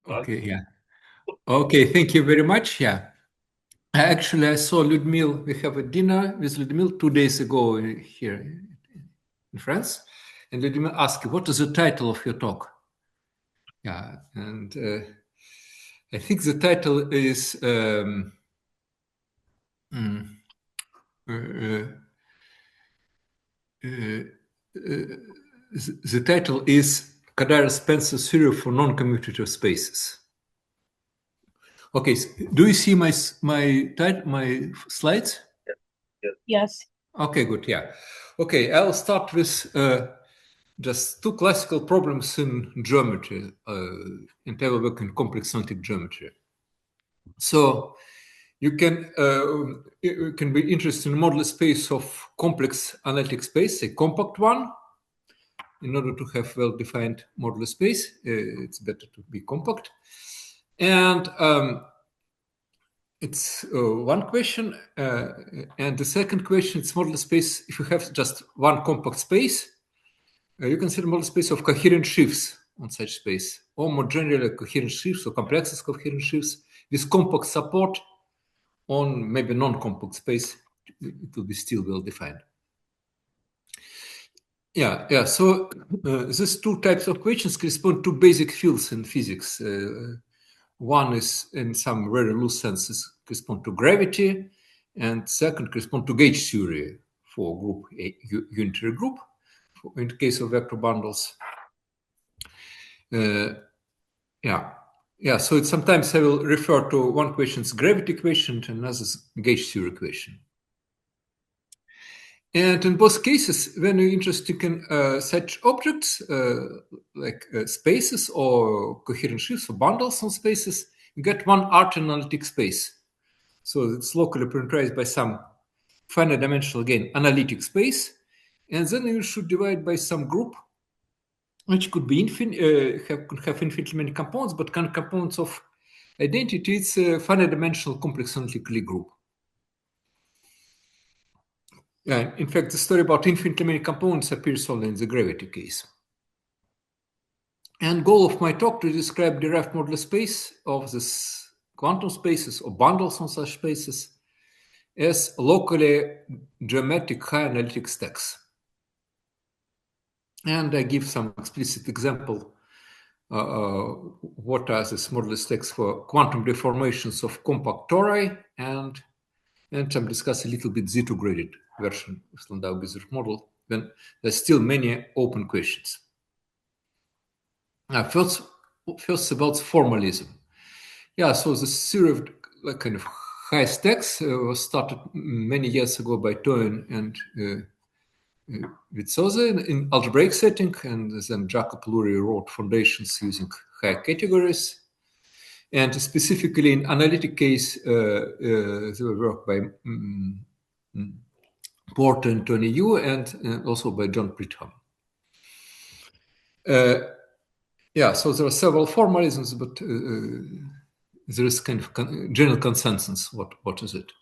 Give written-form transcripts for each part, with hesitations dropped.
Okay, yeah. Okay, thank you very much. Yeah. Actually, I saw Ludmil. We have a dinner with Ludmil 2 days ago here in France. And Ludmil asked, what is the title of your talk? Yeah. And I think the title is the title is Kodaira Spencer theory for non-commutative spaces. Okay, so do you see my slides? Yes. Okay, good. Yeah. Okay, I'll start with just two classical problems in geometry, and I will work in complex analytic geometry. So you can be interested in model space of complex analytic space, a compact one. In order to have well-defined modular space, it's better to be compact. And it's one question. And the second question, it's modular space. If you have just one compact space, you consider modular space of coherent sheaves on such space, or more generally coherent sheaves or complexes coherent sheaves with compact support on maybe non-compact space. It will be still well-defined. Yeah. So these two types of questions correspond to basic fields in physics. One is, in some very loose senses, correspond to gravity, and second correspond to gauge theory for group a unitary group. In the case of vector bundles, yeah. So sometimes I will refer to one question as gravity equation and another as gauge theory equation. And in both cases, when you're interested in such objects like spaces or coherent sheaves or bundles on spaces, you get one Artin analytic space. So it's locally parameterized by some finite dimensional, again, analytic space. And then you should divide by some group, which could be could have infinitely many components, but kind of components of identity. It's a finite dimensional complex analytic Lie group. Yeah, in fact, the story about infinitely many components appears only in the gravity case. And goal of my talk to describe derived modular space of this quantum spaces or bundles on such spaces as locally geometric high analytic stacks. And I give some explicit example what are these modular stacks for quantum deformations of compact tori, and I'm discuss a little bit Z2 graded version of Landau-Bizet model when there's still many open questions. First about formalism. Yeah, so the theory of like kind of high stacks was started many years ago by Toyn and Vitsoze in algebraic setting, and then Jacob Lurie wrote foundations using high categories. And specifically in analytic case, they were worked by Porter and Tony Yu, and also by John Pritham. Yeah, so there are several formalisms, but there is kind of general consensus. What is it?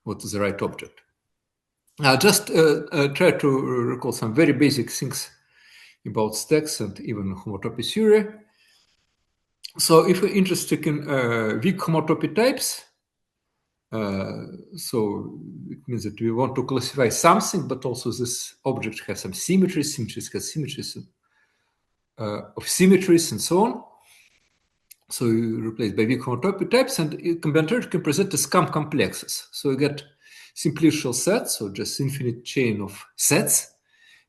What is the right object? I'll just try to recall some very basic things about stacks and even homotopy theory. So if we're interested in weak homotopy types, so it means that we want to classify something, but also this object has some symmetries has symmetries of symmetries and so on. So you replace by weak homotopy types, and combinatorial can present as CAM complexes. So you get simplicial sets, so just infinite chain of sets,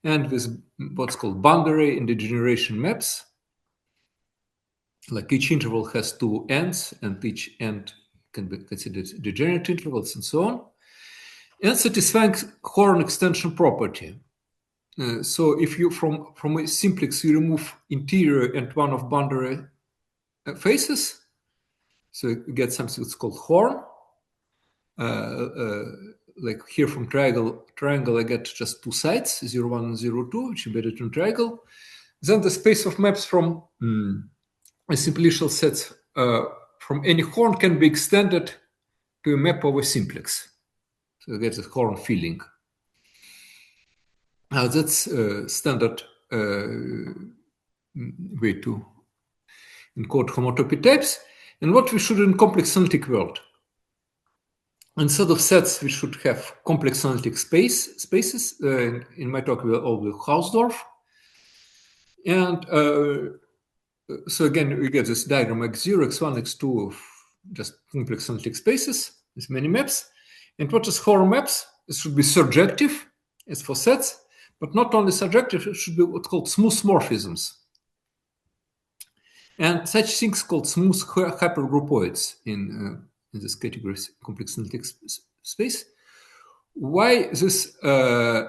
and with what's called boundary and degeneration maps. Like each interval has two ends, and each end can be considered degenerate intervals and so on. And satisfying Horn extension property. So if you from a simplex you remove interior and one of boundary faces, so you get something that's called Horn. Like here from triangle I get just two sides, 0, 1 and 0, 2, which embedded in triangle. Then the space of maps from a simplicial set from any horn can be extended to a map of a simplex. So you get the Horn filling. Now that's a standard way to encode homotopy types. And what we should in complex analytic world? Instead of sets, we should have complex analytic spaces. In my talk, we will all do Hausdorff. And so again, we get this diagram x0, x1, x2 of just complex analytic spaces with many maps. And what is Hor maps? It should be surjective, as for sets, but not only surjective, it should be what's called smooth morphisms. And such things called smooth hypergroupoids in this category, complex analytic space. Why this? Why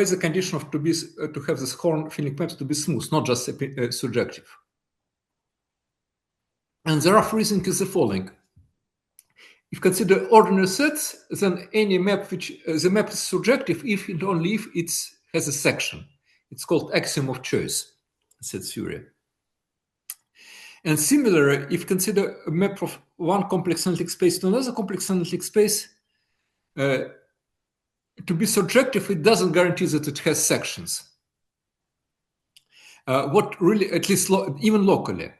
is the condition of to have this Horn Finnick maps to be smooth, not just surjective? And the rough reasoning is the following: if you consider ordinary sets, then any map which the map is surjective if and only if it has a section. It's called axiom of choice in set theory. And similarly, if you consider a map of one complex analytic space to another complex analytic space, to be surjective, it doesn't guarantee that it has sections. What really, at least even locally,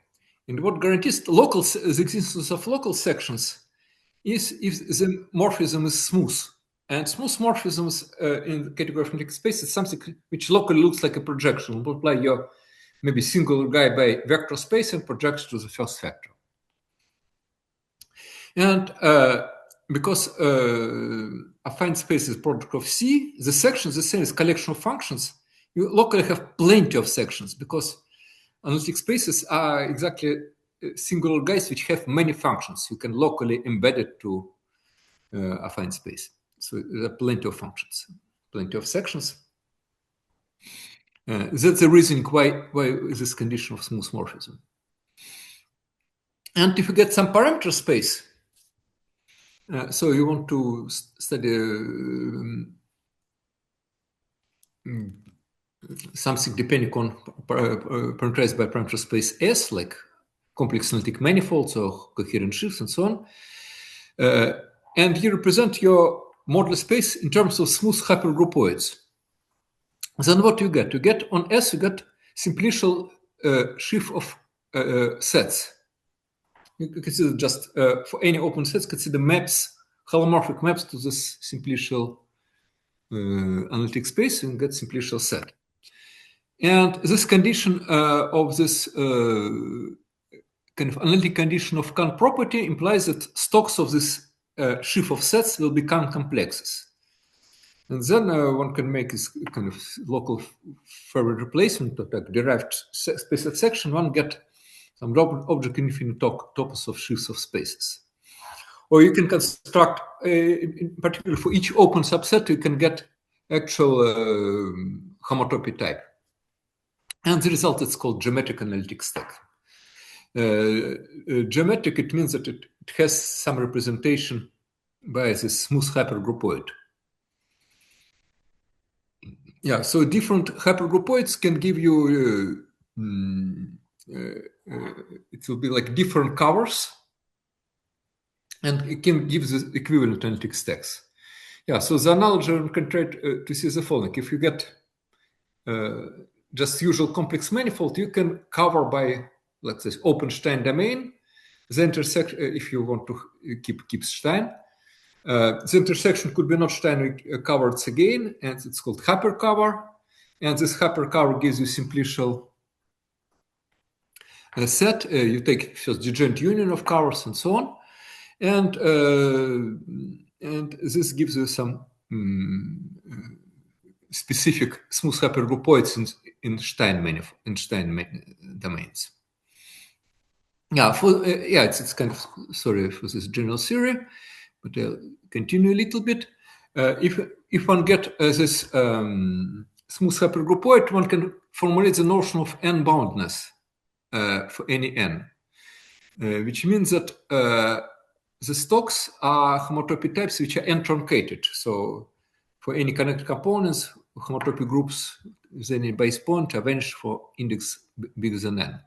and what guarantees the existence of local sections is if the morphism is smooth. And smooth morphisms in the category of analytic space is something which locally looks like a projection. Multiply your maybe singular guy by vector space and project to the first factor. And because affine space is product of C, the sections, the same as collection of functions, you locally have plenty of sections because analytic spaces are exactly singular guys which have many functions. You can locally embed it to affine space. So there are plenty of functions, plenty of sections. That's the reason why this condition of smooth morphism. And if you get some parameter space, so you want to study something depending on parameterized by parameter space S, like complex analytic manifolds or coherent shifts and so on. And you represent your modular space in terms of smooth hypergroupoids. Then what you get? You get on S, you get simplicial sheaf of sets. You consider just for any open sets, consider maps, holomorphic maps to this simplicial analytic space and get simplicial set. And this condition of this kind of analytic condition of Kant property implies that stocks of this sheaf of sets will become complexes. And then one can make this kind of local Fourier replacement of like derived space at section. One get some object infinite topos of sheaves of spaces. Or you can construct, in particular for each open subset, you can get actual homotopy type. And the result is called geometric analytic stack. Geometric, it means that it has some representation by this smooth hypergroupoid. Yeah, so different hypergroupoids can give you, it will be like different covers, and it can give the equivalent analytic stacks. Yeah, so the analogy one can try to see the following. If you get just usual complex manifold, you can cover by, let's say, open Stein domain, the intersection, if you want to keep Stein. The intersection could be not Stein covered again, and it's called hypercover. And this hypercover gives you simplicial set. You take first degenerate union of covers and so on. And this gives you some specific smooth hypergroupoids in Stein manifold, in Stein domains. Yeah, it's kind of, sorry for this general theory, but I'll continue a little bit. If one get this smooth hypergroupoid, one can formulate the notion of n-boundness for any n, which means that the stocks are homotopy types which are n-truncated. So for any connected components, homotopy groups with any base point are vanished for index bigger than n.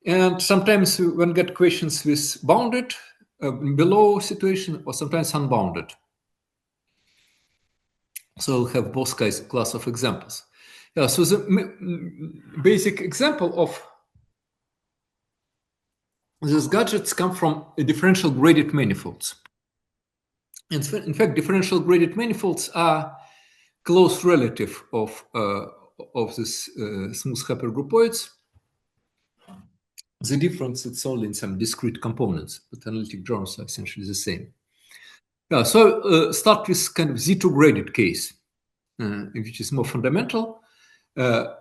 And sometimes one get questions with bounded, below situation, or sometimes unbounded. So we'll have both class of examples. Yeah, so the basic example of these gadgets come from differential graded manifolds. In fact, differential graded manifolds are close relative of this smooth hypergroupoids. The difference is only in some discrete components, but analytic germs are essentially the same. Yeah, so start with kind of Z2 graded case, which is more fundamental.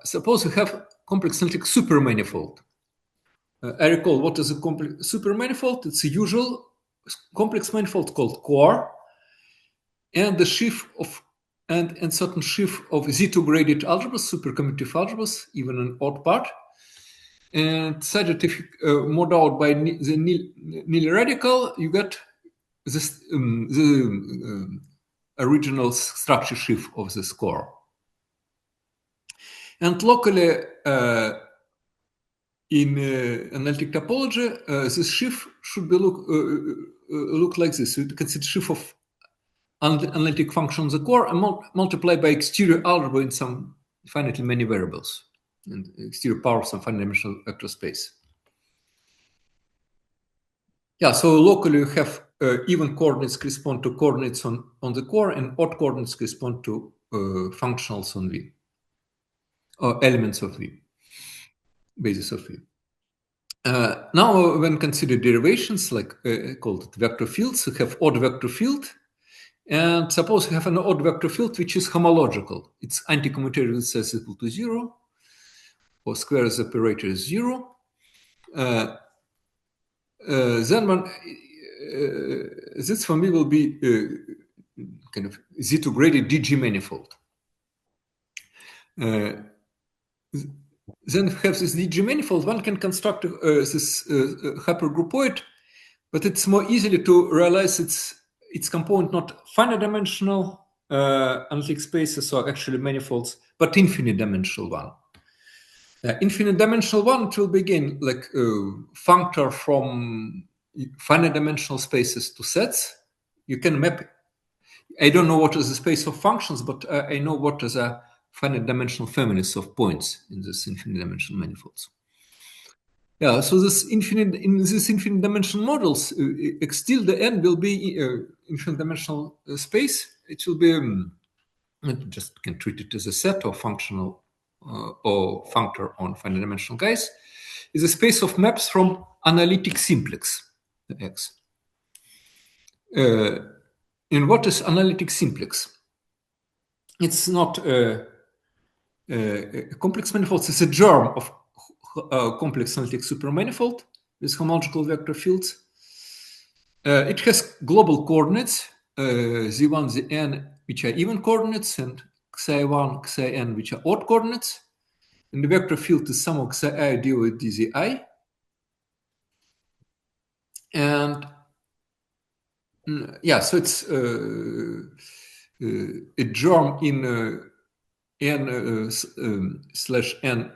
Suppose you have complex analytic supermanifold. I recall what is a complex supermanifold. It's a usual complex manifold called core, and the sheaf of and certain sheaf of Z2 graded algebras, supercommutative algebras, even an odd part. And such that if you mod out by the nil radical, you get this the original structure sheaf of the core. And locally, in analytic topology, this sheaf should be look like this. So you can see the sheaf of analytic function on the core and multiplied by exterior algebra in some finitely many variables and exterior power of some finite dimensional vector space. Yeah, so locally you have even coordinates correspond to coordinates on the core, and odd coordinates correspond to functionals on V, or elements of V, basis of V. Now, when consider derivations, like called vector fields, you have odd vector field, and suppose you have an odd vector field which is homological. Its anti-commutative with size equal to 0, or square as operator is 0. Then one, this for me will be kind of Z2 graded DG manifold. Then have this DG manifold, one can construct this hypergroupoid, but it's more easily to realize its component not finite dimensional analytic spaces or actually manifolds, but infinite dimensional one. Infinite dimensional one, it will begin like functor from finite dimensional spaces to sets. You can map. I don't know what is the space of functions, but I know what is a finite dimensional families of points in this infinite dimensional manifolds. Yeah, so this infinite dimensional models, still the n will be infinite dimensional space. It will be just can treat it as a set of functional or functor on finite dimensional guys. Is a space of maps from analytic simplex, the X. And what is analytic simplex? It's not a complex manifold. It's a germ of complex analytic supermanifold with homological vector fields. It has global coordinates, z1, zn, which are even coordinates, and xi1, xin, which are odd coordinates. And the vector field is sum of xi d with dzi. And yeah, so it's a germ in n slash n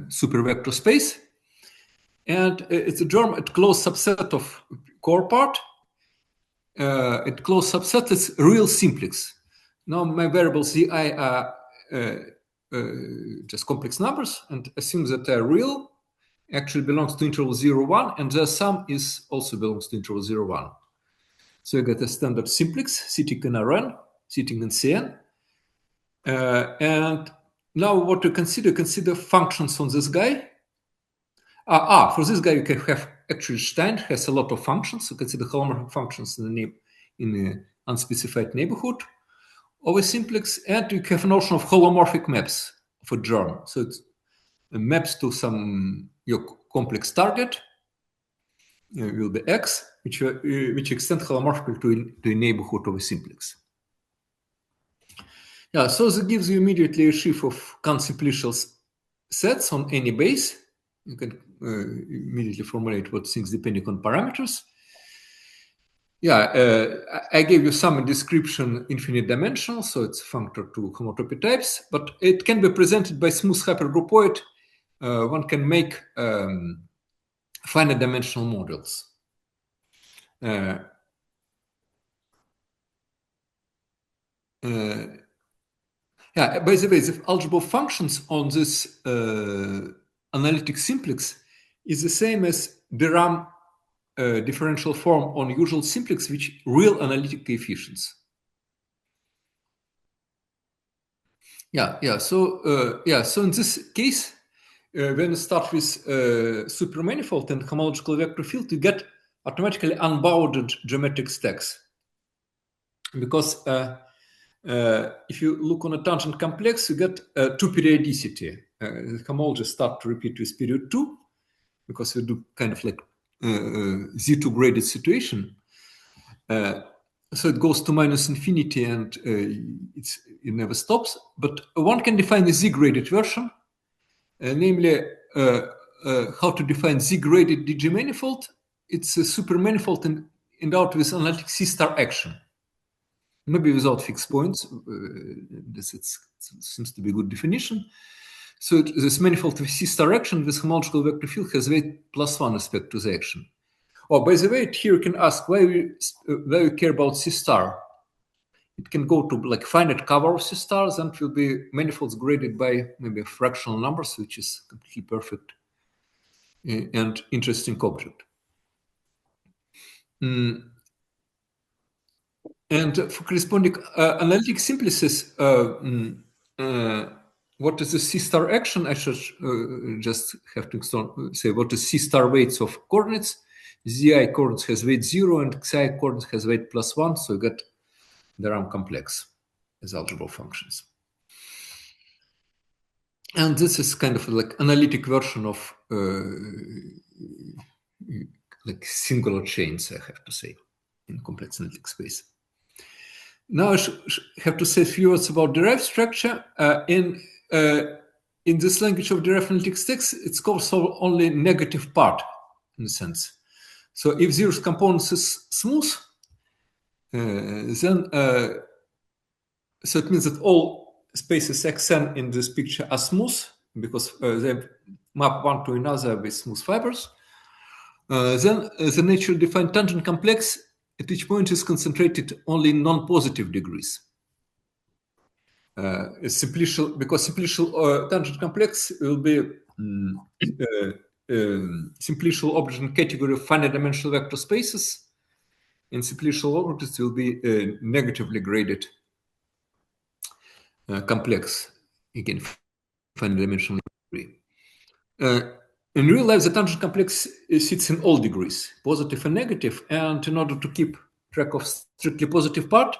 supervector space, and it's a germ at closed subset of core part. At closed subset is real simplex. Now my variables zi are just complex numbers, and assume that they're real, actually belongs to interval 0, 1, and their sum is also belongs to interval 0, 1. So you get a standard simplex sitting in Rn, sitting in Cn. And now what to consider functions on this guy. For this guy you can have actually Stein has a lot of functions. So consider holomorphic functions in an unspecified neighborhood of a simplex, and you have a notion of holomorphic maps of a germ. So it maps to some your complex target will be X, which extend holomorphically to a neighborhood of a simplex. Yeah, so this gives you immediately a sheaf of consequential sets on any base. You can immediately formulate what things depending on parameters. Yeah, I gave you some description infinite dimensional, so it's functor to homotopy types, but it can be presented by smooth hypergroupoid. One can make finite dimensional models. Yeah, by the way, the algebra of functions on this analytic simplex is the same as de Rham differential form on usual simplex with real analytic coefficients. So in this case, when you start with supermanifold and homological vector field, you get automatically unbounded geometric stacks. Because if you look on a tangent complex, you get two periodicity. The homology start to repeat with period 2, because we do kind of like Z2 graded situation. So it goes to minus infinity and it never stops. But one can define the Z-graded version, namely how to define Z-graded DG manifold. It's a supermanifold endowed with analytic C star action. Maybe without fixed points. It seems to be a good definition. So this manifold with C star action with homological vector field has weight +1 respect to the action. Oh, by the way, here you can ask why we care about C star. It can go to like finite cover of C stars, and it will be manifolds graded by maybe fractional numbers, which is completely perfect and interesting object. And for corresponding analytic simplices, what is the C star action? I should just have to say what is C star weights of coordinates. Zi coordinates has weight 0 and xi coordinates has weight +1, so you get the RAM complex as algebra functions. And this is kind of like analytic version of like singular chains, I have to say, in complex analytic space. Now I have to say a few words about derived structure. In this language of derived analytic stacks, it covers only negative part, in a sense. So if zeroth components is smooth, then so it means that all spaces Xn in this picture are smooth because they map one to another with smooth fibers. Then the naturally defined tangent complex at each point is concentrated only in non-positive degrees. Because simplicial tangent complex will be simplicial object in category of finite dimensional vector spaces, and simplicial objects will be negatively graded complex, again, finite dimensional degree. In real life, the tangent complex sits in all degrees, positive and negative, and in order to keep track of strictly positive part,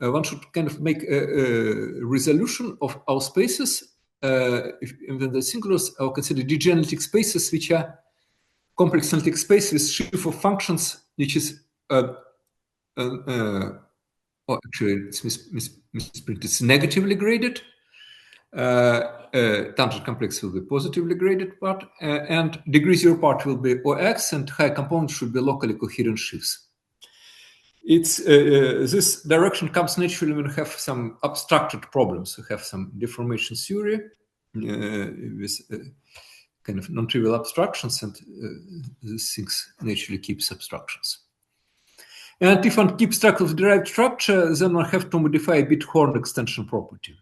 one should kind of make a resolution of our spaces. If the singulars are considered DG analytic spaces, which are complex analytic space with sheaf of functions, which is actually it's misprinted. It's negatively graded. Tangent complex will be positively graded part, and degree 0 part will be OX, and high components should be locally coherent sheaves. It's this direction comes naturally when you have some abstracted problems. You have some deformation theory with kind of non-trivial abstractions, and these things naturally keeps abstractions. And if one keeps track of derived structure, then one have to modify a bit horn extension property.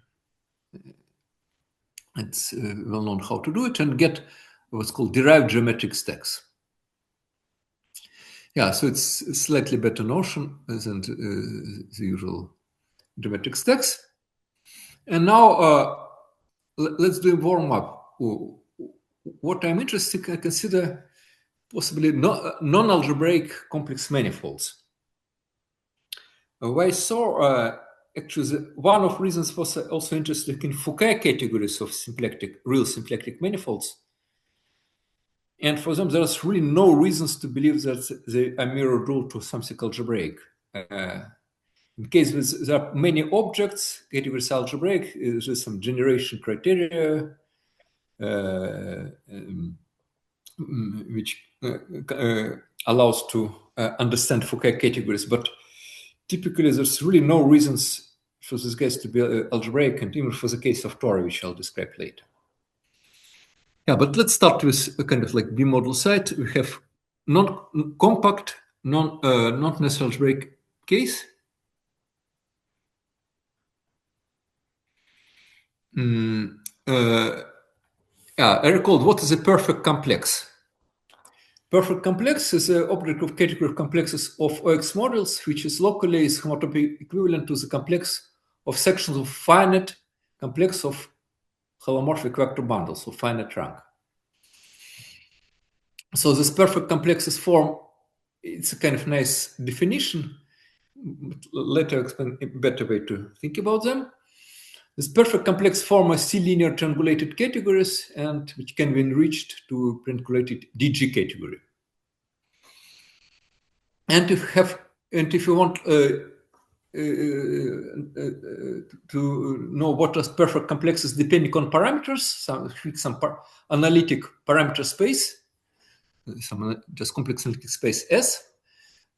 It's well known how to do it and get what's called derived geometric stacks. Yeah, so it's a slightly better notion than the usual geometric stacks. And now let's do a warm-up. What I'm interested in, I consider possibly non-algebraic complex manifolds. Why so? Actually, one of the reasons was also interested in Foucault categories of real symplectic manifolds. And for them, there's really no reasons to believe that they are mirror rule to something algebraic. In case there are many objects, categories algebraic, there's some generation criteria, which allows to understand Foucault categories. But typically, there's really no reasons for this case to be algebraic, and even for the case of Torah, which I'll describe later. Yeah, but let's start with a kind of like B-model site. We have non-compact, not necessarily algebraic case. I recall what is a perfect complex. Perfect complex is an object of category of complexes of OX models, which is locally is homotopy equivalent to the complex of sections of finite complex of holomorphic vector bundles of finite rank. So this perfect complexes form, it's a kind of nice definition. Later, I'll explain a better way to think about them. This perfect complex form are C-linear triangulated categories, and which can be enriched to triangulated DG category. And if you want to know what is perfect complexes depending on parameters, some analytic parameter space, some just complex analytic space S,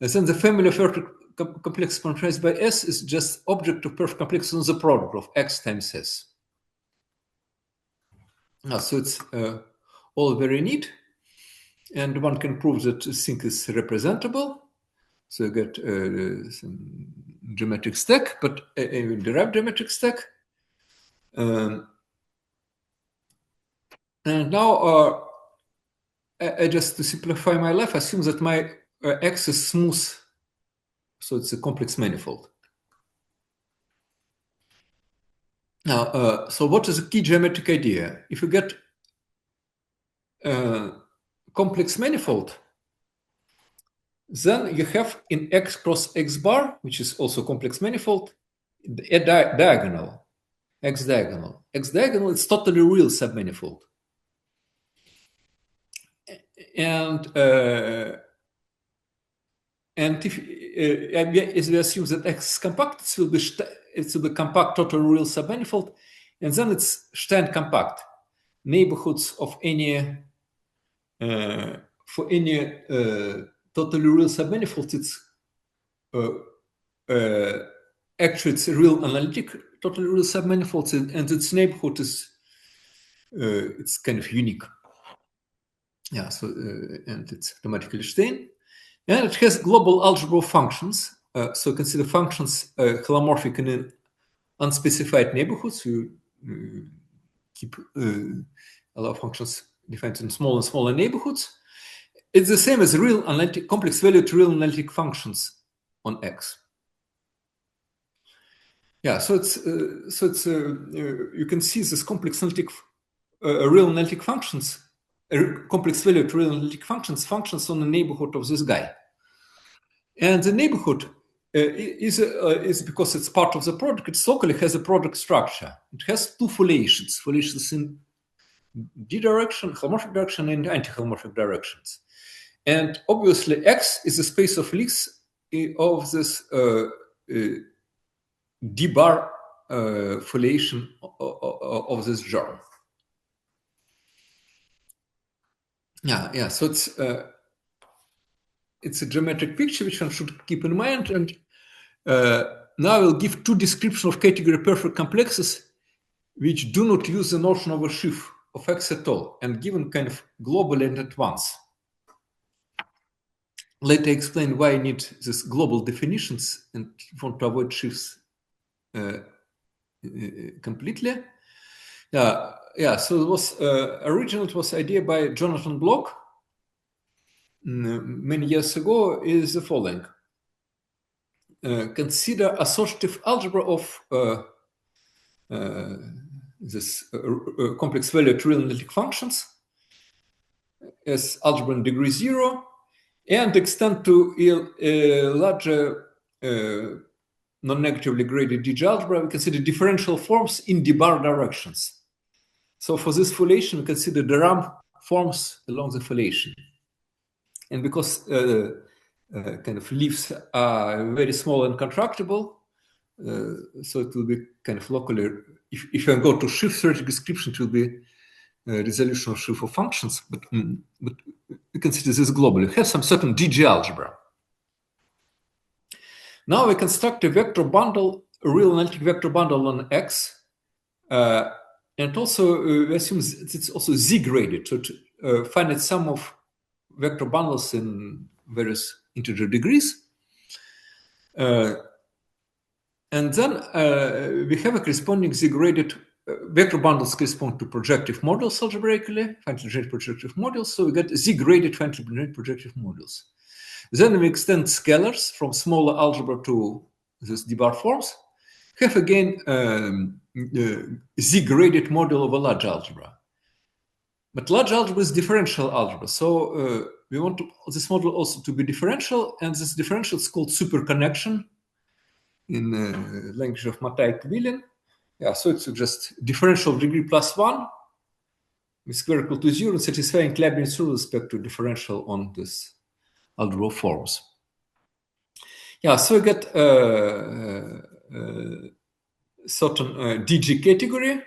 and then the family of perfect complex parameterized by S is just object of perfect complexes on the product of X times S. So it's all very neat, and one can prove that this thing is representable. So you get some geometric stack, but a derived geometric stack. And now I just, to simplify my life, assume that my X is smooth, so it's a complex manifold. Now, so what is the key geometric idea? If you get complex manifold, then you have in X cross X bar, which is also complex manifold, a diagonal, X diagonal. X diagonal is totally real submanifold. And if as we assume that X is compact, it will be compact total real submanifold, and then it's Stein compact neighborhoods of any for any totally real submanifold. It's actually it's a real analytic totally real submanifold, and its neighborhood is it's kind of unique. Yeah, so and it's automatically Stein, and it has global algebra functions. So consider functions holomorphic in an unspecified neighborhood. So you keep allow functions defined in smaller and smaller neighborhoods. It's the same as real analytic complex valued real analytic functions on X. Yeah, so it's you can see this complex analytic real analytic functions. Complex valued real analytic functions on the neighborhood of this guy, and the neighborhood is because it's part of the product. It locally has a product structure. It has two foliations in D direction, holomorphic direction, and anti-holomorphic directions. And obviously, X is the space of Lie of this D bar foliation of this germ. Yeah. So it's a geometric picture which one should keep in mind. And now I will give two descriptions of category perfect complexes which do not use the notion of a sheaf of X at all, and given kind of globally and at once. Later, I explain why I need these global definitions and want to avoid sheaves completely. So it was originally it was idea by Jonathan Block many years ago. Is the following: consider associative algebra of this complex valued real analytic functions as algebra in degree 0, and extend to a larger non-negatively graded DG algebra. We consider differential forms in d-bar directions. So for this foliation, we consider the RAM forms along the foliation. And because kind of leaves are very small and contractible, so it will be kind of locally, if I go to sheaf theoretic description, it will be resolution of sheaf of functions, but we consider this globally. We have some certain DG algebra. Now we construct a vector bundle, a real analytic vector bundle on X, and also we assume it's also Z-graded, so finite sum of vector bundles in various integer degrees. And then we have a corresponding Z-graded vector bundles correspond to projective models algebraically, finitely generated projective models. So we get Z-graded finitely generated projective models. Then we extend scalars from smaller algebra to these D-bar forms. Have again Z-graded model of a large algebra. But large algebra is differential algebra. So we want this model also to be differential, and this differential is called superconnection in the language of Matai-Kvilin. Yeah, so it's just differential of degree +1 with square equal to 0 and satisfying Leibniz rule with respect to differential on this algebra forms. Yeah, so we get certain DG category,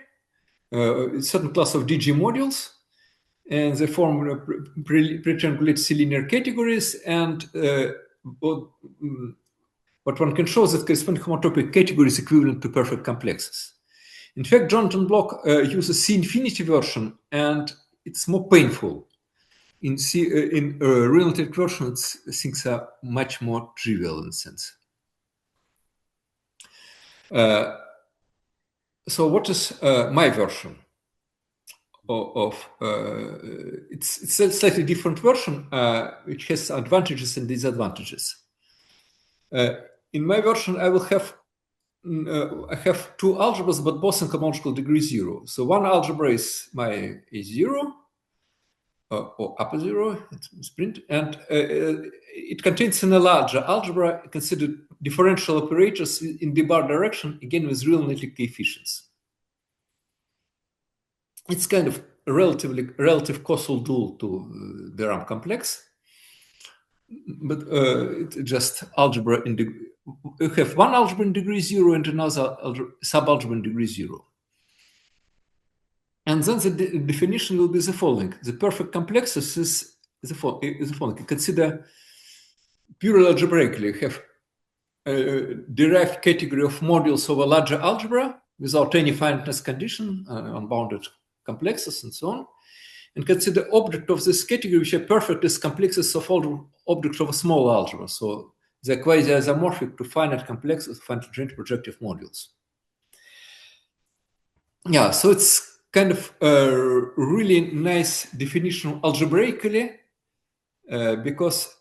certain class of DG modules, and they form pre-triangulated C-linear categories. And what one can show is that corresponding homotopic category is equivalent to perfect complexes. In fact, Jonathan Bloch uses C-infinity version, and it's more painful. In relative version, things are much more trivial in a sense. So what is my version of it's a slightly different version, which has advantages and disadvantages. In my version, I will have I have two algebras, but both in homological degree 0. So one algebra is my A0 or upper 0, it's print, and it contains in a larger algebra considered differential operators in the bar direction, again with real analytic coefficients. It's kind of a relative causal dual to the RAM complex, but it's just algebra in degree. You have one algebra in degree 0 and another subalgebra in degree 0. And then the definition will be the following. The perfect complexes is the following. You consider purely algebraically. You have a derived category of modules of a larger algebra without any finiteness condition, unbounded complexes, and so on. And consider object of this category which are perfect as complexes of all objects of a small algebra. So they're quasi-isomorphic to finite complexes, finitely generated projective modules. Yeah, so it's kind of a really nice definition algebraically because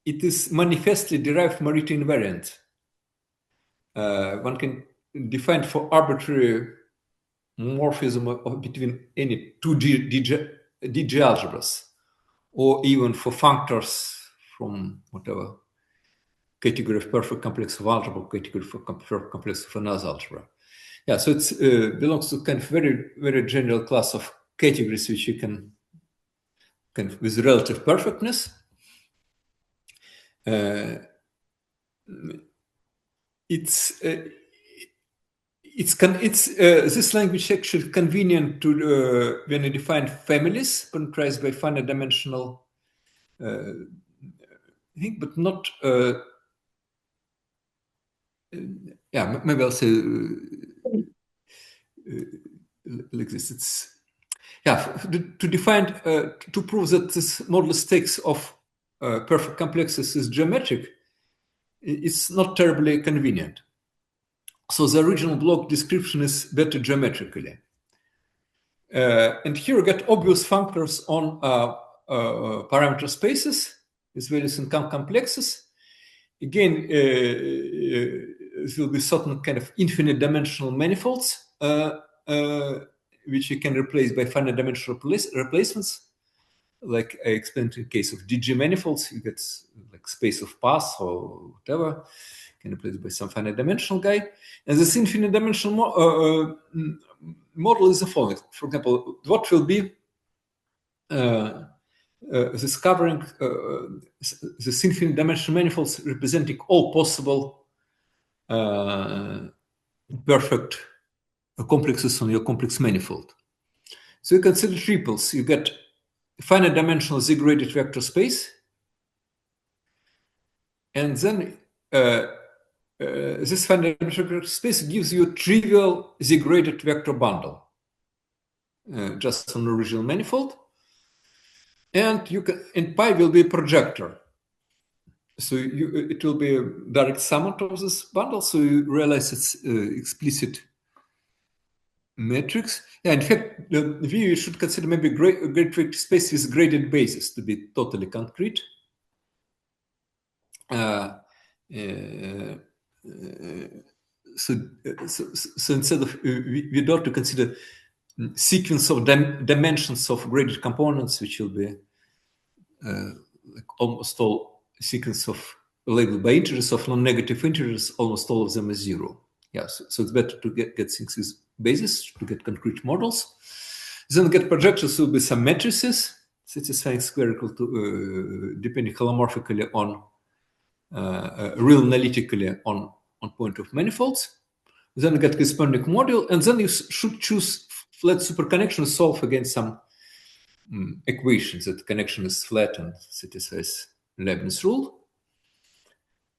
it is manifestly derived Morita invariant. One can define for arbitrary morphism between any two DG algebras, or even for functors from whatever category of perfect complex of algebra, category for perfect complex of another algebra. Yeah, so it belongs to kind of very, very general class of categories which you can kind of with relative perfectness. This language actually convenient to when you define families parameterized by finite dimensional thing, but not. Yeah, maybe I'll say like this. It's to define to prove that this modulus takes of perfect complexes is geometric. It's not terribly convenient. So the original block description is better geometrically. And here you get obvious functors on parameter spaces with various income complexes. Again, there will be certain kind of infinite dimensional manifolds, which you can replace by finite dimensional replacements. Like I explained in the case of DG manifolds, you get like space of paths or whatever. Can replace by some finite dimensional guy. And this infinite dimensional model is the following. For example, what will be this covering this infinite dimensional manifolds representing all possible perfect complexes on your complex manifold. So you consider triples. You get finite dimensional Z-graded vector space, and then this finite dimensional vector space gives you a trivial Z-graded vector bundle, just on the original manifold. And you can, and pi will be a projector. So it will be a direct summand of this bundle. So you realize it's explicit Matrix. Yeah, in fact, we should consider maybe great vector space with graded basis to be totally concrete. So instead of we don't have to consider sequence of dimensions of graded components, which will be like almost all sequence of labeled by integers of non-negative integers, almost all of them is 0. Yeah, so it's better to get things with basis to get concrete models. Then get projections will be some matrices satisfying spherical to depending holomorphically on real analytically on point of manifolds. Then get corresponding module, and then you should choose flat superconnection to solve against some equations that connection is flat and satisfies Leibniz rule.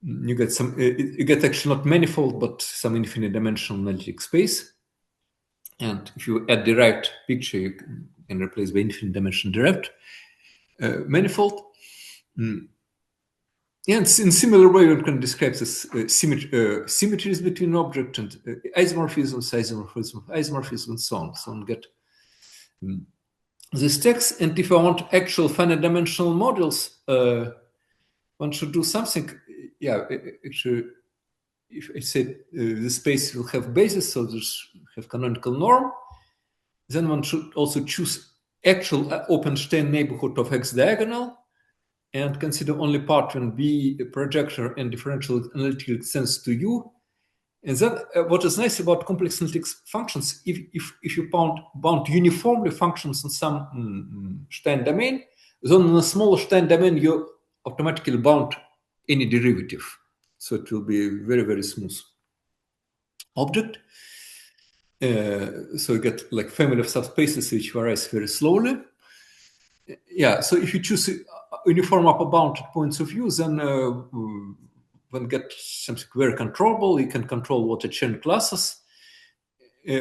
You get some. You get actually not manifold, but some infinite dimensional analytic space. And if you add derived picture, you can replace by infinite dimensional derived manifold. And in similar way, one can describe this symmetries between object and isomorphisms, and so on. So one get this text. And if I want actual finite dimensional models, one should do something. Yeah, actually, if I say the space will have basis, so there's have canonical norm, then one should also choose actual open-Stein neighborhood of X diagonal and consider only part when B projector and differential analytical extends to U. And then what is nice about complex analytic functions, if you bound uniformly functions in some Stein domain, then in a smaller Stein domain you automatically bound any derivative. So it will be a very, very smooth object. So you get like family of subspaces which varies very slowly. Yeah, so if you choose uniform upper bound at points of view, then when get something very controllable, you can control water chain classes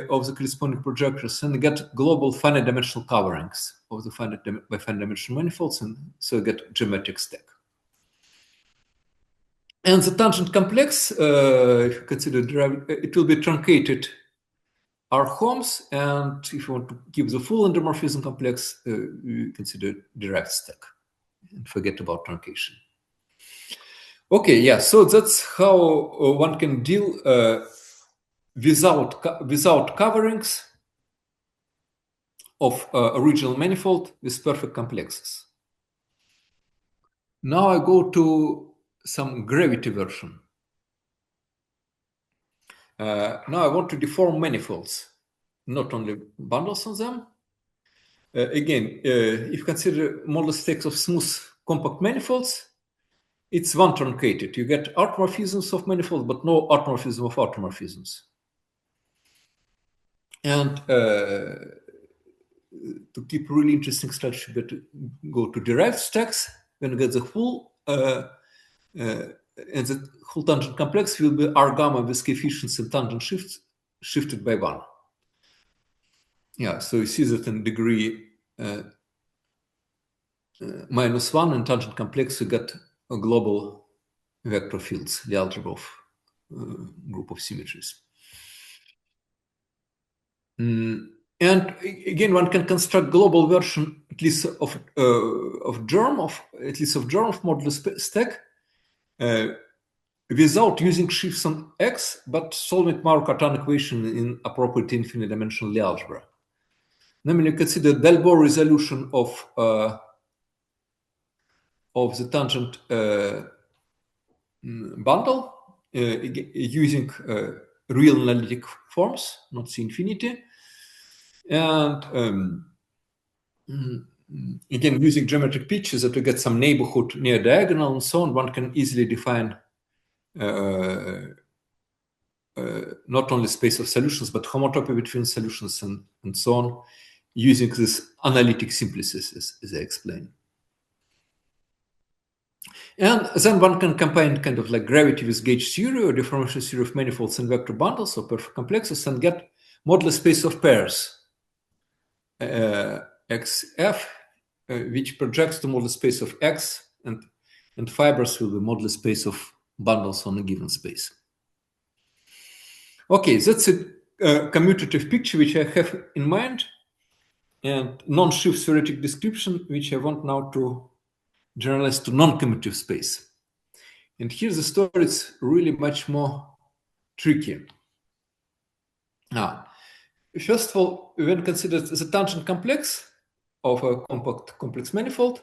of the corresponding projectors and get global finite dimensional coverings of the finite dimensional manifolds, and so you get geometric stack. And the tangent complex, if you consider derived, it will be truncated R-homes, and if you want to keep the full endomorphism complex, you consider derived stack and forget about truncation. Okay, yeah, so that's how one can deal without coverings of original manifold with perfect complexes. Now I go to some gravity version. Now I want to deform manifolds, not only bundles on them. Again, if you consider model stacks of smooth compact manifolds, it's one truncated. You get automorphisms of manifolds, but no automorphism of automorphisms. And to keep really interesting structure, you better go to derived stacks. When you get the full, and the whole tangent complex will be R gamma with coefficients and tangent shifted by 1. Yeah, so you see that in degree -1 in tangent complex, you get a global vector fields, the algebra of group of symmetries. And again, one can construct global version at least of germ of modulus stack without using shifts on X, but solving Maurer-Cartan equation in appropriate infinite dimensional Lie algebra. Namely, consider Dalbo resolution of the tangent bundle using real analytic forms, not C infinity. And again, using geometric pictures that we get some neighborhood near diagonal and so on, one can easily define not only space of solutions, but homotopy between solutions and so on, using this analytic simplices, as I explained. And then one can combine kind of like gravity with gauge theory or deformation theory of manifolds and vector bundles or perfect complexes and get modulus space of pairs xf, which projects the modulus space of X, and fibers will be modulus space of bundles on a given space. Okay, that's it. commutative picture which I have in mind, and non-Schiff theoretic description which I want now to generalize to non-commutative space. And here the story is really much more tricky. Now, first of all, when considered the tangent complex of a compact complex manifold,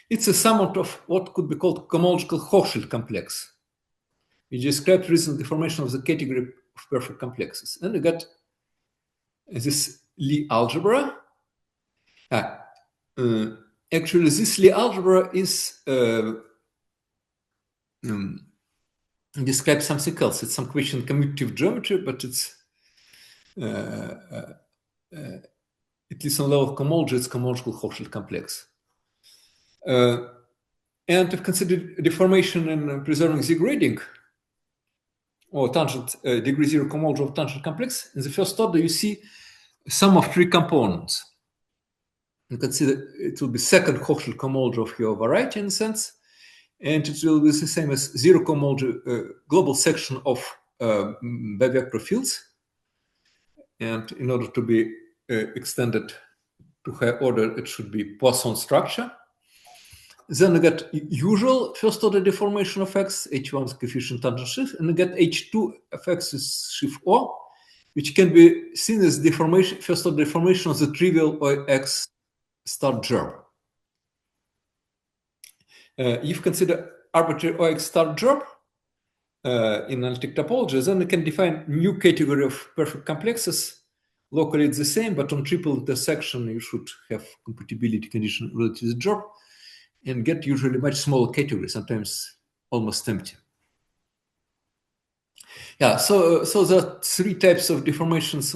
it's a summand of what could be called cohomological Hochschild complex, which describes recent deformation of the category of perfect complexes. And we got this Lie algebra. Actually, this Lie algebra is describes something else. It's some question commutative geometry, but it's at least on level of cohomology, it's cohomological Hochschild complex. And if considered deformation and preserving Z grading or tangent degree zero cohomology of tangent complex, in the first order you see sum of three components. You consider it will be second Hochschild cohomology of your variety in a sense, and it will be the same as zero cohomology global section of bivector fields. And in order to be extended to higher order, it should be Poisson structure. Then we get usual first order deformation of X, H1 is coefficient tangent Schiff, and we get H2 of X is Schiff O, which can be seen as deformation, first order deformation of the trivial OX star germ. If you consider arbitrary OX star germ in analytic topology, then we can define new category of perfect complexes. Locally it's the same, but on triple intersection you should have compatibility condition relative to the germ and get usually much smaller category, sometimes almost empty. Yeah, so there are three types of deformations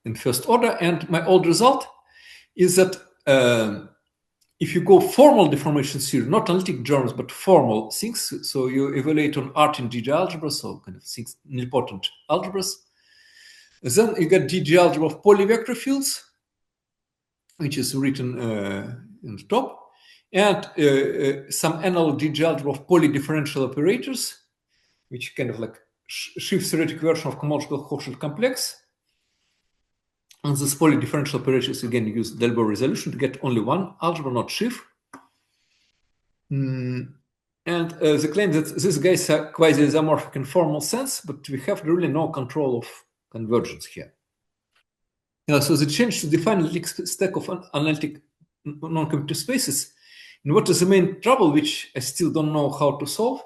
in first order, and my old result is that if you go formal deformation theory, not analytic germs, but formal things, so you evaluate on art in DG algebra, so kind of things, nilpotent algebras, then you get DG algebra of polyvector fields, which is written in the top, and some analog DG algebra of polydifferential operators, which kind of like Schiff theoretic version of cohomological Hochschild complex. And this polydifferential operators again use Delbour resolution to get only one algebra, not Schiff. And the claim that these guys are quasi-isomorphic in formal sense, but we have really no control of convergence here. So the change to define analytic stack of analytic non-commutative spaces. And what is the main trouble, which I still don't know how to solve?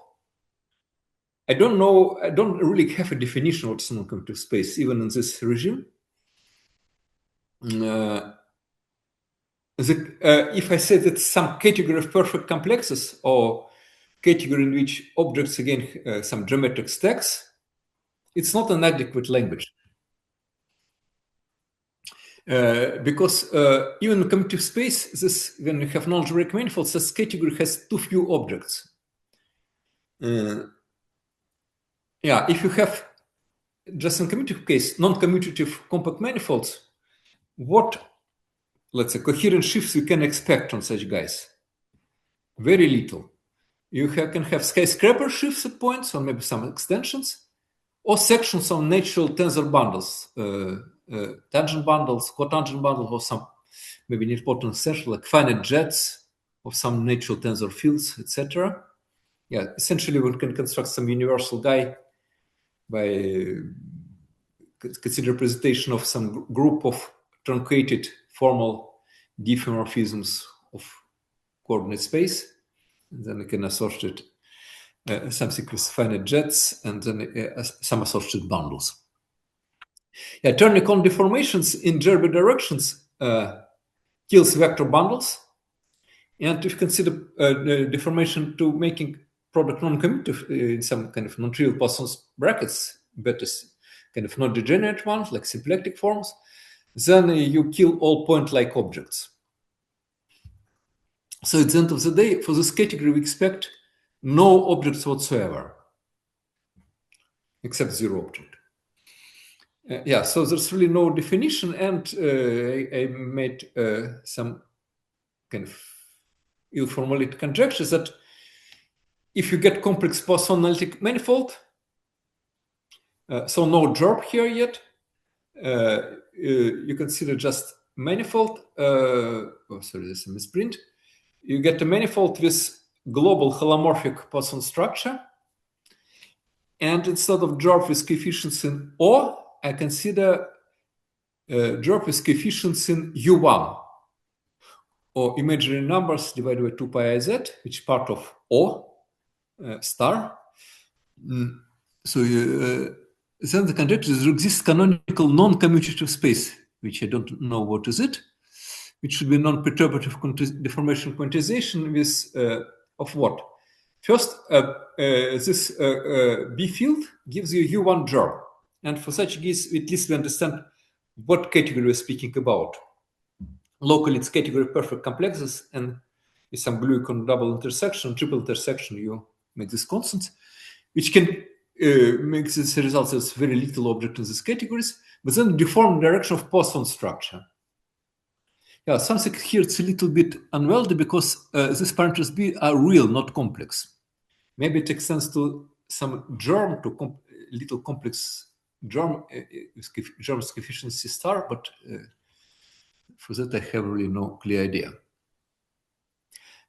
I don't know, I don't really have a definition of what's a non-commutative space, even in this regime. If I say that some category of perfect complexes or category in which objects, again, some geometric stacks, it's not an adequate language. Because even in commutative space, this when you have non-algebraic manifolds, this category has too few objects. Yeah, if you have just in commutative case, non-commutative compact manifolds, what, let's say, coherent shifts you can expect on such guys? Very little. You can have skyscraper shifts at points, or maybe some extensions, or sections of natural tensor bundles, tangent bundles, cotangent bundles, or some maybe nilpotent extension like finite jets of some natural tensor fields, etc. Yeah, essentially we can construct some universal guy by consider representation of some group of truncated formal diffeomorphisms of coordinate space. And then we can associate something with finite jets and then some associated bundles. Yeah, turning on deformations in Gerbe directions kills vector bundles. And if you consider deformation to making product non-commutative in some kind of non-trivial Poisson's brackets, but kind of non-degenerate ones like symplectic forms, then you kill all point-like objects. So at the end of the day, for this category, we expect no objects whatsoever, except zero object. Yeah, so there's really no definition, and I made some kind of ill-formulated conjectures that if you get complex Poisson analytic manifold, so no drop here yet, you consider just manifold. Oh, sorry, there's a misprint. You get a manifold with global holomorphic Poisson structure. And instead of drop with coefficients in O, I consider drop with coefficients in U1, or imaginary numbers divided by 2 pi iz, which is part of O star. So then the conjecture is there exists canonical non-commutative space, which I don't know what is it, which should be non-perturbative deformation quantization with of what? First, this B field gives you U1 drop. And for such case, at least we understand what category we're speaking about. Locally, it's category perfect complexes, and with some Gluicon double intersection, triple intersection, you make this constant, which can make this result as very little object in these categories, but then deform direction of Poisson structure. Yeah, something here it's a little bit unwieldy because these parameters B are real, not complex. Maybe it extends to some germ, to little complex germ germ's coefficient C star, but for that I have really no clear idea.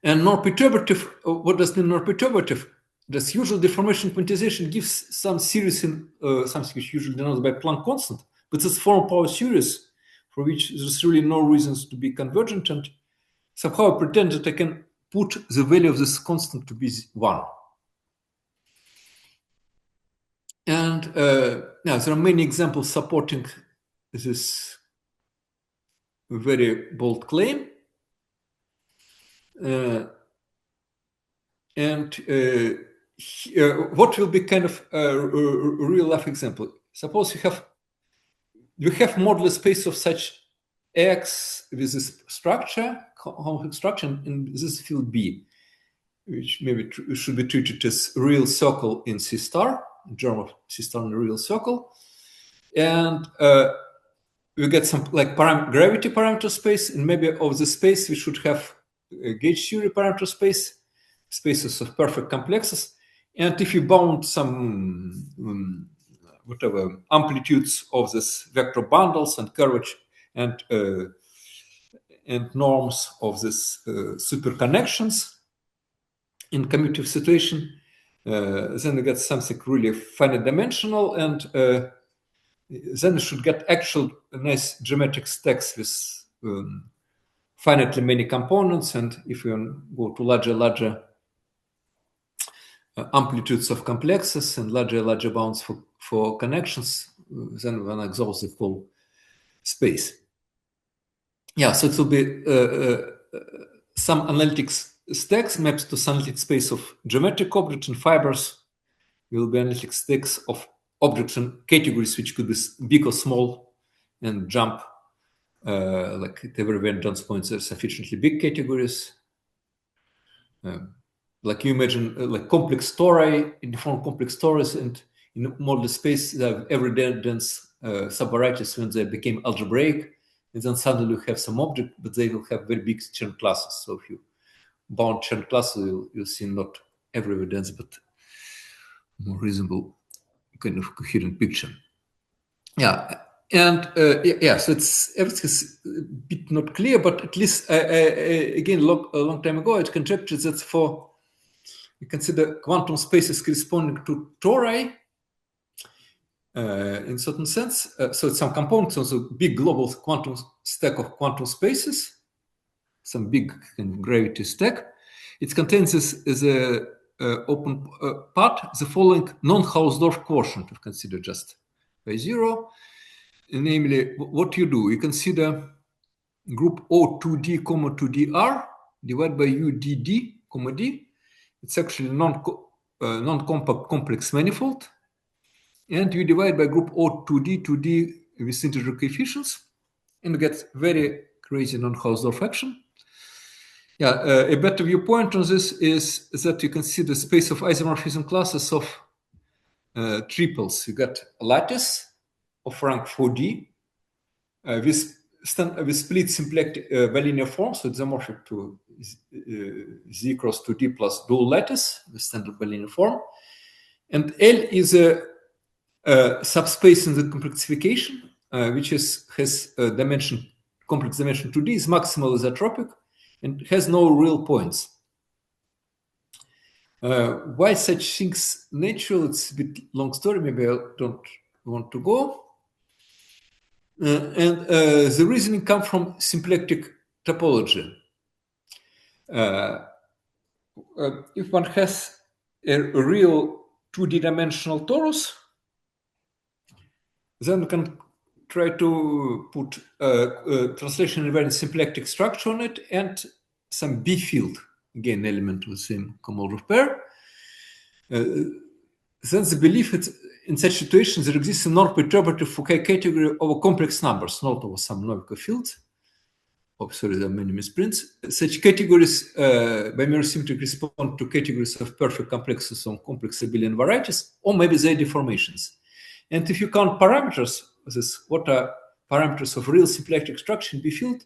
And non-perturbative, what does mean non-perturbative? This usual deformation quantization gives some series in something which usually denoted by Planck constant, but this form power series for which there's really no reasons to be convergent, and somehow I pretend that I can put the value of this constant to be 1. And now there are many examples supporting this very bold claim. What will be kind of a real life example? Suppose you have modulus space of such X with this structure, homomorphic structure, in this field B, which maybe should be treated as real circle in C star, germ of C star in a real circle, and we get some like gravity parameter space, and maybe of the space we should have a gauge theory parameter space, spaces of perfect complexes, and if you bound some whatever amplitudes of this vector bundles and curvature and norms of this super connections in commutative situation, then you get something really finite dimensional, and then you should get actual nice geometric stacks with finitely many components. And if you go to larger amplitudes of complexes and larger bounds for connections, then one exhausts the whole space. Yeah, so it will be some analytic stacks maps to some analytic space of geometric objects, and fibers will be analytic stacks of objects and categories which could be big or small and jump like at every John's points are sufficiently big categories. Like you imagine like complex tori, deformed complex tories, and in model space they have every dense subvarieties when they became algebraic, and then suddenly you have some object, but they will have very big Chern classes. So if you bound Chern classes, you'll see not every dense, but more reasonable kind of coherent picture. Yeah, and so it's everything is a bit not clear, but at least again, a long time ago, it conjectured that for you consider quantum spaces corresponding to tori in certain sense. So it's some components of the big global quantum stack of quantum spaces, some big gravity stack. It contains this as a open part the following non-Hausdorff quotient. We consider just by 0. Namely, what you do, you consider group O2D, 2DR divided by UDD, D. It's actually non-compact complex manifold. And you divide by group O2D, 2D with integer coefficients, and you get very crazy non-Hausdorff action. Yeah, a better viewpoint on this is that you consider space of isomorphism classes of triples. You got a lattice of rank 4D with with split symplectic bilinear form, so it's isomorphic to Z cross 2D plus dual lattice with standard bilinear form. And L is a subspace in the complexification, which has dimension, complex dimension 2D, is maximal isotropic, and has no real points. Why such things natural? It's a bit long story. Maybe I don't want to go. And the reasoning comes from symplectic topology. If one has a real 2D dimensional torus, then we can try to put translation invariant symplectic structure on it and some B field, again, element with same commutative pair. Then the belief that in such situations there exists a non-perturbative Foucault category over complex numbers, not over some Novikov fields. Oh, sorry, there are many misprints. Such categories by mere symmetry respond to categories of perfect complexes on complex abelian varieties, or maybe they're deformations. And if you count parameters, what are parameters of real symplectic structure in B field,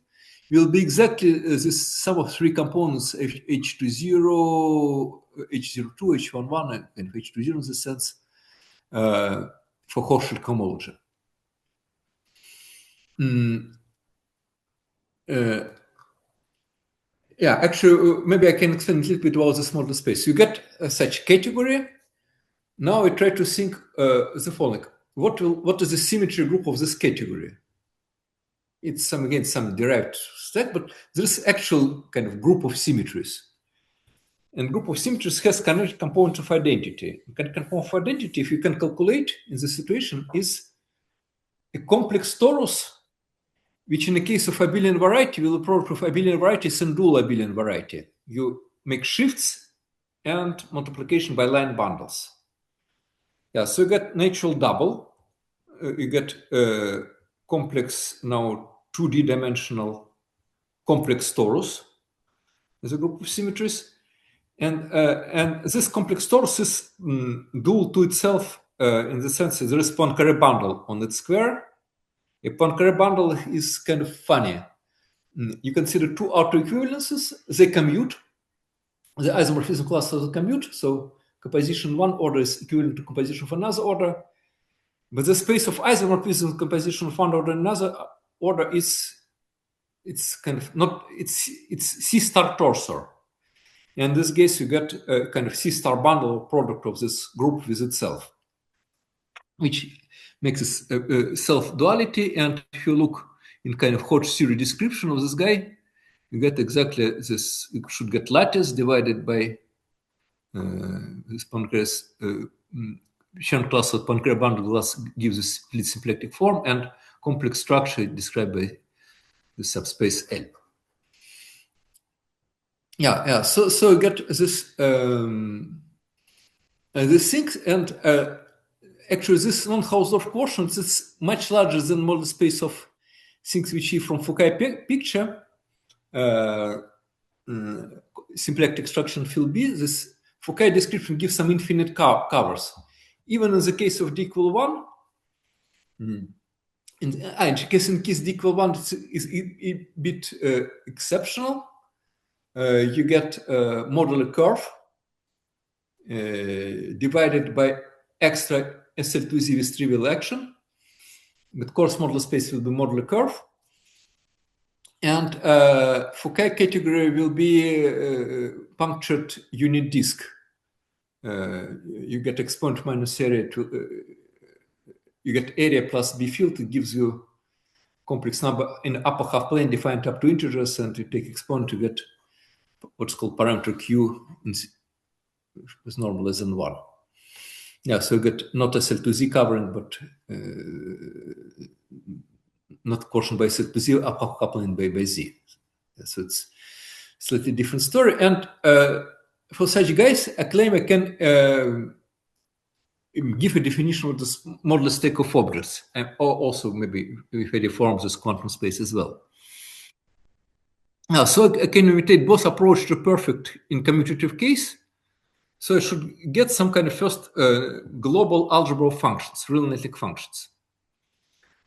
will be exactly this sum of three components, H20, H02, H11, and H20 in the sense for Hochschild cohomology. Yeah, actually, maybe I can explain a little bit about this model space. You get such category. Now I try to think the following: what is the symmetry group of this category? It's some derived set, but there's actual kind of group of symmetries. And group of symmetries has connected component of identity. Component of identity, if you can calculate in this situation, is a complex torus, which in the case of abelian variety will approach with abelian varieties and dual abelian variety. You make shifts and multiplication by line bundles. Yeah, so you get natural double. You get complex now 2D dimensional complex torus as a group of symmetries. And this complex torus is dual to itself in the sense that there is Poincaré bundle on its square. A Poincaré bundle is kind of funny. You consider two autoequivalences, they commute. The isomorphism class of the commute, so composition one order is equivalent to composition of another order. But the space of isomorphism composition of one order and another order it's kind of not, it's C star torsor. In this case, you get a kind of C star bundle product of this group with itself, which makes this self-duality. And if you look in kind of Hodge theory description of this guy, you get exactly this. You should get lattice divided by this Poincaré's Shannon class of Poincaré bundle class gives a split symplectic form, and complex structure described by the subspace L. Yeah. So you get this these things, and actually this non-Hausdorff quotient is much larger than model space of things which you from Foucault picture. Symplectic structure field B. This Foucault description gives some infinite covers. Even in the case of D equal 1, in case D equal 1 is a bit exceptional. You get a modular curve divided by extra SL2Z with trivial action. But coarse modular space will be modular curve. And Foucault category will be punctured unit disk. You get exponent minus area to you get area plus B field. It gives you complex number in the upper half plane defined up to integers, and you take exponent to get what's called parameter Q with normal less than 1. Yeah, so you get not SL2Z covering, but not quotient by SL2Z, upper half plane by Z. So it's slightly different story. And for such guys, I claim I can give a definition of this modulus stack of objects, and also maybe if I deform this quantum space as well. Now, so I can imitate both approach to perfect in commutative case. So I should get some kind of first global algebra of functions, real analytic functions.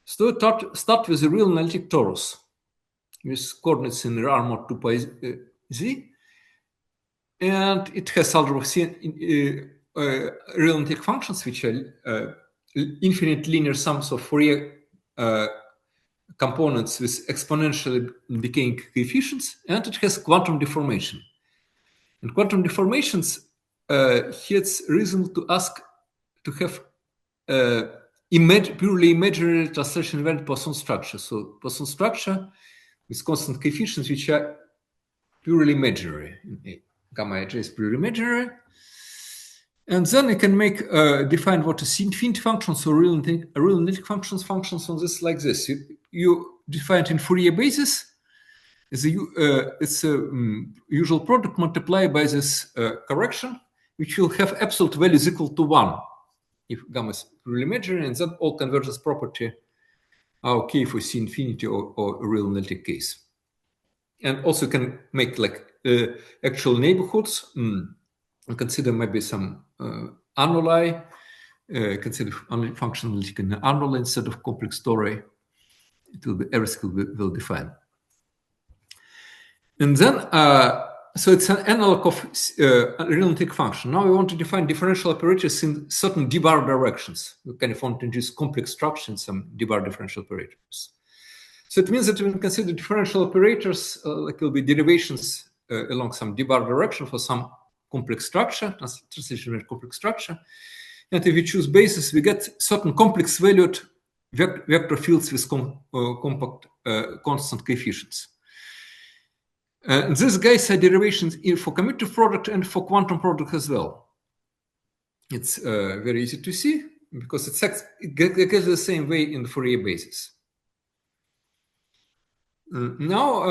So start with a real analytic torus. with coordinates in R mod 2 pi z. And it has algebra of real analytic functions, which are infinite linear sums of Fourier components with exponentially decaying coefficients, and it has quantum deformation. And quantum deformations, here it's reasonable to ask to have purely imaginary translation invariant Poisson structure. So Poisson structure with constant coefficients which are purely imaginary. Gamma ij is purely imaginary. And then you can make define what is infinite functions or real analytic functions on this like this. You define it in Fourier basis. It's a usual product multiplied by this correction, which will have absolute values equal to 1 if gamma is purely imaginary, and then all convergence property are okay for C infinity or a real analytic case. And also can make like actual neighborhoods. Consider maybe some annuli. Consider only function analytic in an annuli instead of complex story. It will be everything will define. And then, so it's an analog of real analytic function. Now we want to define differential operators in certain d-bar directions. We kind of want to introduce complex structure in some d-bar differential operators. So it means that we can consider differential operators, like will be derivations along some d-bar direction for some complex structure, transition complex structure. And if we choose basis, we get certain complex valued vector fields with compact constant coefficients. And these guys are derivations for commutative product and for quantum product as well. It's very easy to see because it gets the same way in the Fourier basis. Now,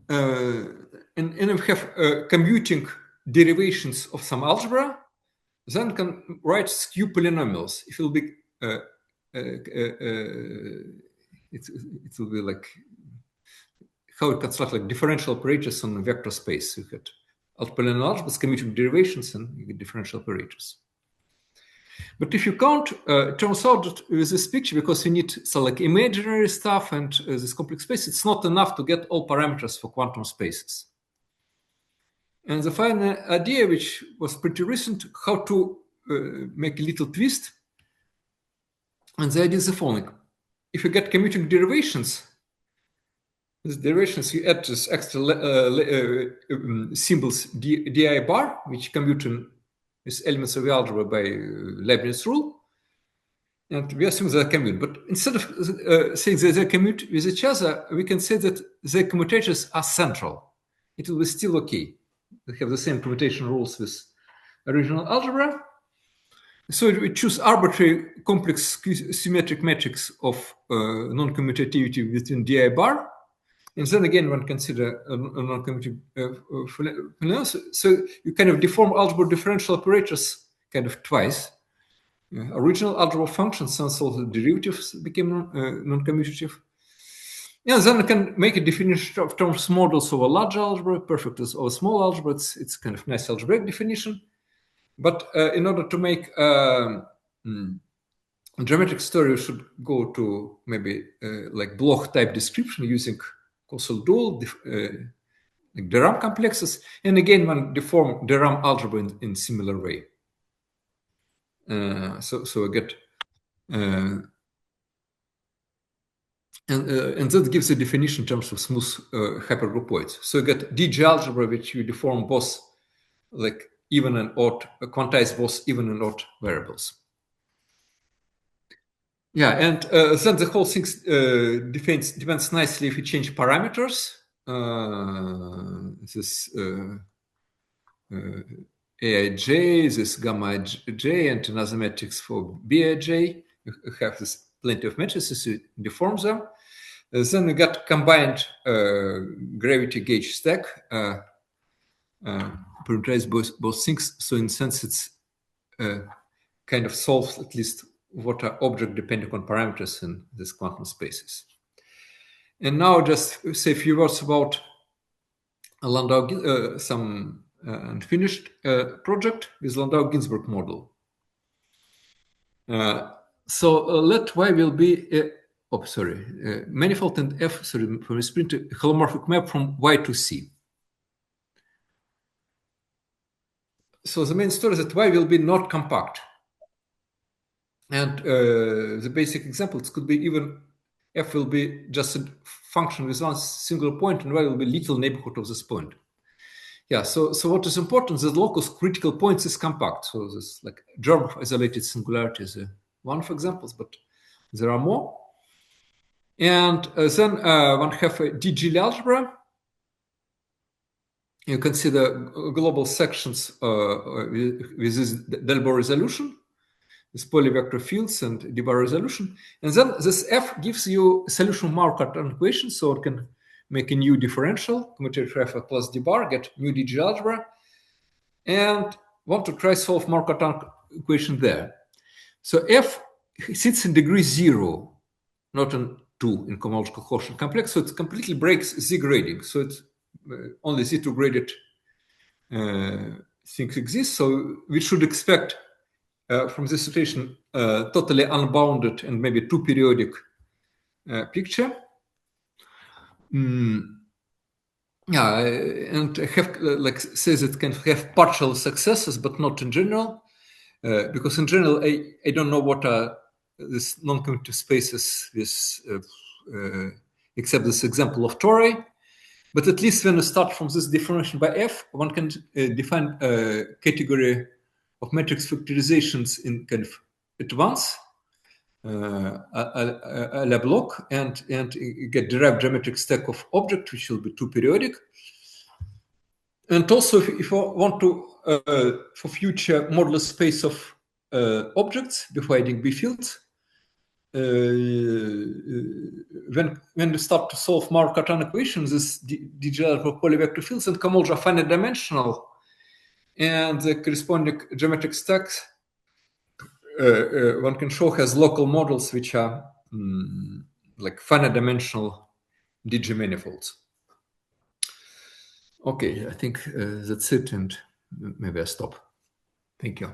and if we have commuting derivations of some algebra, then can write skew polynomials. It will be it will be like how it constructs like differential operators on a vector space. You get polynomial algebras, commuting derivations, and you get differential operators. But if you count, it turns out that with this picture, because you need so like imaginary stuff and this complex space, it's not enough to get all parameters for quantum spaces. And the final idea, which was pretty recent, how to make a little twist. And the idea is the following. If you get commuting derivations, these derivations, you add this extra symbols di bar, which commute with elements of the algebra by Leibniz rule. And we assume they commute. But instead of saying that they commute with each other, we can say that the commutators are central. It will be still okay. They have the same commutation rules with original algebra. So we choose arbitrary complex symmetric metrics of non-commutativity within di bar. And then again, one consider a non-commutative so you kind of deform algebra differential operators kind of twice. Original algebra functions and so the derivatives became non-commutative. Yeah, then I can make a definition of terms models over large algebra, perfect as over small algebra. It's kind of nice algebraic definition. But in order to make geometric story, you should go to maybe like Bloch type description using causal dual, like de Rham complexes. And again, one deform de Rham algebra in similar way. So I get, and that gives a definition in terms of smooth hypergroupoids. So you get DG algebra, which you deform both like even and odd, quantize both even and odd variables. Yeah, and then the whole thing depends nicely if you change parameters. This Aij, this gamma j, and another matrix for Bij. You have this plenty of matrices, you deform them. Then we got combined gravity gauge stack, parameterize both things. So in a sense, it's kind of solves at least what are object depending on parameters in these quantum spaces. And now just say a few words about Landau, some unfinished project with Landau-Ginzburg model. So let Y will be manifold and F, from a sprint holomorphic map from Y to C. So the main story is that Y will be not compact. And the basic examples could be even F will be just a function with one single point, and Y will be little neighborhood of this point. Yeah, so what is important is that locus critical points is compact. So this like germ of isolated singularity is one of examples, but there are more. And then one have a DG algebra. You consider global sections with this Delbour resolution, with polyvector fields and Delbour resolution. And then this F gives you solution of Markov equation, so it can make a new differential, commutative F plus Delbour, get new DG algebra, and want to try solve Markov equation there. So F sits in degree 0, not in 2 in cohomological quotient complex, so it completely breaks Z grading. So it's only Z2 graded things exist. So we should expect from this situation totally unbounded and maybe two periodic picture. Yeah, and have says it can have partial successes, but not in general, because in general I don't know what are these non-commutative spaces with except this example of Torre. But at least when you start from this differentiation by F, one can define a category of matrix factorizations in kind of at once, a la block, and you get derived geometric stack of object, which will be two periodic. And also, if I want to, for future modulus space of objects dividing B fields, when we start to solve Markov equations, this DG for polyvector fields and cohomology are finite dimensional, and the corresponding geometric stacks one can show has local models which are like finite dimensional DG manifolds. Okay, I think that's it, and maybe I stop. Thank you.